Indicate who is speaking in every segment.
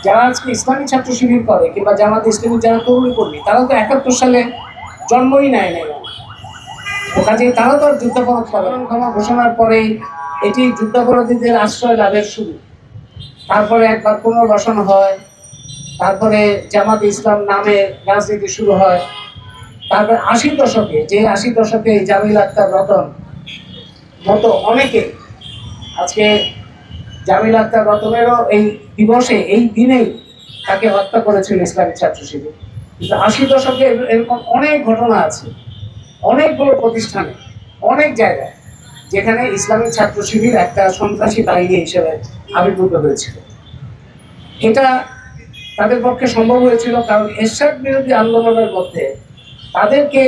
Speaker 1: যারা আজকে ইসলামী ছাত্র শিবির করে কিংবা জামাত ইসলামী যারা তরুণ কর্মী, তারা তো 71 সালে জন্মই নেয় নাই। তো কাজে তারা তো আর যুদ্ধাপরাধ করে ক্ষমা ঘোষণার পরেই এটি যুদ্ধাপরাধীদের আশ্রয় লাভের শুরু। তারপরে একবার পুনর্বাসন হয়, তারপরে জামাত ইসলাম নামে রাজনীতি শুরু হয়। তারপরে 80 দশকে, যে 80 দশকে জামিল আক্তার রতন মতো অনেকে, আজকে জামিল আক্তার রতনেরও এই দিবসে, এই দিনেই তাকে হত্যা করেছিল ইসলামী ছাত্র শিবির। কিন্তু 80 দশকে এরকম অনেক ঘটনা আছে, অনেকগুলো প্রতিষ্ঠানে, অনেক জায়গায়, যেখানে ইসলামী ছাত্র শিবির একটা সন্ত্রাসী বাহিনী হিসেবে আবির্ভূত হয়েছিল। এটা তাদের পক্ষে সম্ভব হয়েছিল কারণ এরশাদ বিরোধী আন্দোলনের মধ্যে তাদেরকে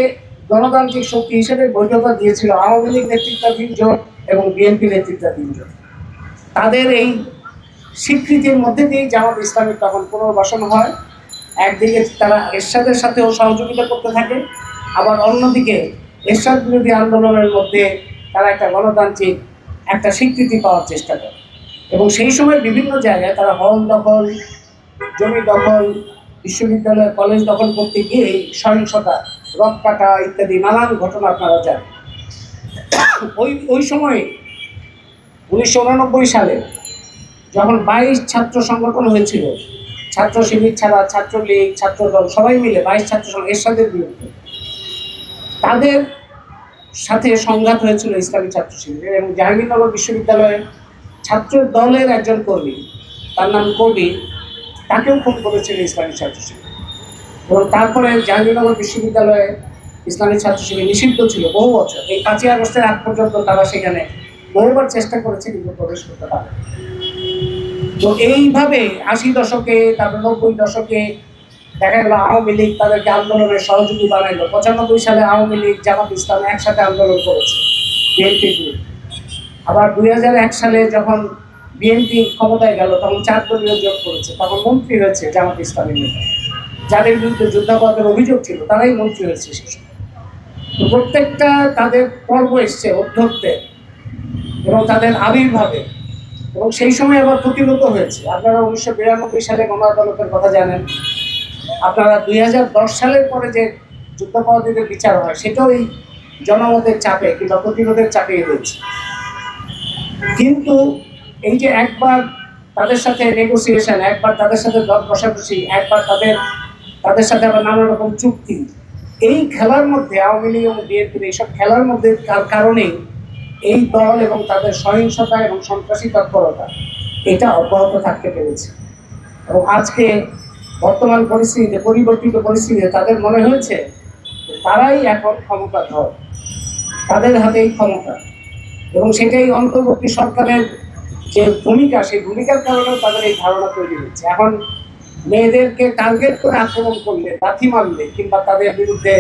Speaker 1: গণতান্ত্রিক শক্তি হিসেবে বৈধতা দিয়েছিল আওয়ামী লীগ নেতৃত্বাধীন জোট এবং বিএনপি নেতৃত্বাধীন জোট। তাদের এই স্বীকৃতির মধ্যে দিয়েই জামাত ইসলামের তখন পুনর্বাসন হয়। একদিকে তারা এরশাদের সাথেও সহযোগিতা করতে থাকে, আবার অন্যদিকে এরশাদ বিরোধী আন্দোলনের মধ্যে তারা একটা গণতান্ত্রিক একটা স্বীকৃতি পাওয়ার চেষ্টা করে। এবং সেই সময় বিভিন্ন জায়গায় তারা হল দখল, জমি দখল, বিশ্ববিদ্যালয় কলেজ দখল করতে গিয়ে সহিংসতা, রথ কাটা ইত্যাদি নানান ঘটনা আপনারা জানেন। ওই সময়ে 1989 সালে যখন 22 ছাত্র সংগঠন হয়েছিল, ছাত্র শিবির ছাড়া ছাত্রলীগ, ছাত্রদল সবাই মিলে 22 ছাত্র এরশাদের বিরুদ্ধে, তাদের সাথে সংঘাত হয়েছিল ইসলামী ছাত্র শিবিরের। এবং জাহাঙ্গীরনগর বিশ্ববিদ্যালয়ের ছাত্র দলের একজন কর্মী, তার নাম কবি, তাকেও খুন করেছিল ইসলামী ছাত্র শিবির। এবং তারপরে জাহাঙ্গীরনগর বিশ্ববিদ্যালয়ে ইসলামী ছাত্র শিবির নিষিদ্ধ ছিল বহু বছর। এই 5ই আগস্টের আগ পর্যন্ত তারা সেখানে বহুবার চেষ্টা করেছে, কিন্তু প্রবেশ করতে পারে। তো এইভাবে 80 দশকে, তারপর 90 দশকে দেখা গেল আওয়ামী লীগ তাদেরকে আন্দোলনের সহযোগী বানাইলো। 95 সালে আওয়ামী লীগ জামাত ইসলাম একসাথে আন্দোলন করেছে বিএনপির বিরুদ্ধে। আবার 2001 সালে যখন বিএনপি ক্ষমতায় গেল, তখন 4 দলীয় জোট করেছে, তখন মন্ত্রী হয়েছে জামাত ইসলামের নেতা, যাদের বিরুদ্ধে যুদ্ধাপরাধের অভিযোগ ছিল তারাই মন্ত্রী হয়েছে শেষ। তো প্রত্যেকটা তাদের পর্ব এসছে অধ্যক্ষদের এবং তাদের আবির্ভাবে, এবং সেই সময় আবার প্রতিরোধ হয়েছে। আপনারা 1992 সালে গণ আদালতের কথা জানেন, আপনারা 2010 সালের পরে যে যুদ্ধাপরাধীদের বিচার হয় সেটাও এই জনমতের চাপে কিংবা প্রতিরোধের চাপেই হয়েছে। কিন্তু এই যে একবার তাদের সাথে নেগোসিয়েশন, একবার তাদের সাথে দর কষাকষি, একবার তাদের সাথে আবার নানা রকম চুক্তি, এই খেলার মধ্যে আওয়ামী লীগ এবং বিএনপির এইসব খেলার মধ্যে কারণেই এই দল এবং তাদের সহিংসতা এবং সন্ত্রাসী তৎপরতা এটা অব্যাহত থাকতে পেরেছে। এবং আজকে বর্তমান পরিস্থিতিতে, পরিবর্তিত পরিস্থিতিতে তাদের মনে হয়েছে তারাই এখন ক্ষমতাধর, তাদের হাতেই ক্ষমতা। এবং সেটাই অন্তর্বর্তী সরকারের যে ভূমিকা, সেই ভূমিকার কারণেও তাদের এই ধারণা তৈরি হচ্ছে। এখন মেয়েদেরকে টার্গেট করে আক্রমণ করলে, লাথি মারলে, কিংবা তাদের বিরুদ্ধে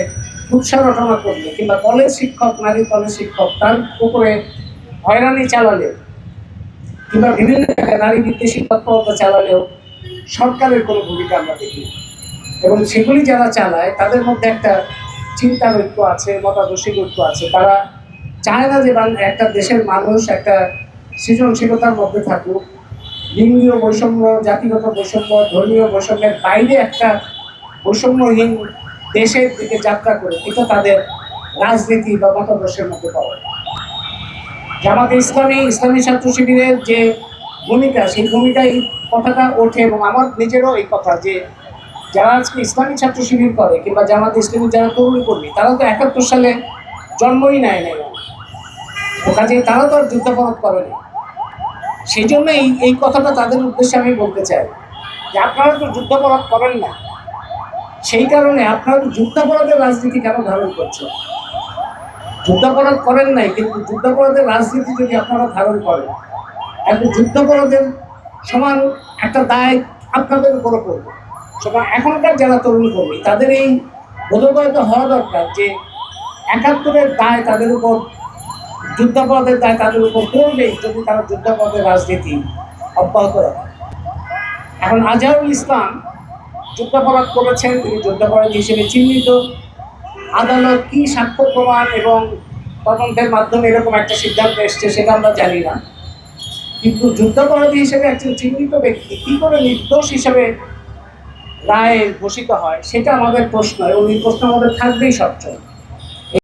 Speaker 1: উৎসাহ রটনা করলে, কিংবা কলেজ শিক্ষক, নারী কলেজ শিক্ষক, তার উপরে হয়রানি চালালে, কিংবা বিভিন্ন জায়গায় নারী বিদ্বেষী তৎপরতা চালালেও সরকারের কোনো ভূমিকা আমরা দেখি। এবং সেগুলি যারা চালায় তাদের মধ্যে একটা চিন্তার ঐক্য আছে, মতাদর্শিক ঐক্য আছে। তারা চায় না যে একটা দেশের মানুষ একটা সৃজনশীলতার মধ্যে থাকুক, লিঙ্গীয় বৈষম্য, জাতিগত বৈষম্য, ধর্মীয় বৈষম্যের বাইরে একটা বৈষম্যহীন দেশের দিকে যাত্রা করে। এটা তাদের রাজনীতি বা মতাদর্শের মধ্যে পাওয়া যায়। জামাতে ইসলামী ছাত্র শিবিরের যে ভূমিকা, সেই ভূমিকায় কথাটা ওঠে। এবং আমার নিজেরও এই কথা যে যারা আজকে ইসলামী ছাত্র শিবির করে কিংবা জামাতে ইসলামী যারা তরুণ কর্মী, তারা তো 71 সালে জন্মই নেয় নাই। কাজে তারা তো আর যুদ্ধাপরাধ করেনি। সেই জন্য এই কথাটা তাদের উদ্দেশ্যে আমি বলতে চাই যে আপনারা তো যুদ্ধাপরাধ করেন না, সেই কারণে আপনারা যুদ্ধাপরাধের রাজনীতি কেন ধারণ করছেন? যুদ্ধাপরাধ করেন নাই, কিন্তু যুদ্ধাপরাধের রাজনীতি যদি আপনারা ধারণ করেন, এখন যুদ্ধাপরাধের সমান একটা দায় আপনাদের উপরে পড়বে। সুতরাং এখনকার যারা তরুণ কর্মী, তাদের এই বোধগত হওয়া দরকার যে 71-এর দায় তাদের উপর, যুদ্ধাপরাধের দায় তাদের উপর পড়বেই যদি তারা যুদ্ধাপরাধের রাজনীতি অব্যাহত রাখে। এখন আজহারুল ইসলাম যুদ্ধাপরাধ করেছেন, তিনি যুদ্ধাপরাধী হিসেবে চিহ্নিত। আদালত কি সাক্ষ্য প্রমাণ এবং তদন্তের মাধ্যমে এরকম একটা সিদ্ধান্ত এসছে সেটা আমরা জানি না। কিন্তু যুদ্ধাপরাধী হিসেবে একজন চিহ্নিত ব্যক্তি কি করে নির্দোষ হিসেবে রায়ে ঘোষিত হয়, সেটা আমাদের প্রশ্ন, এবং এই প্রশ্ন আমাদের থাকবেই সবসময়।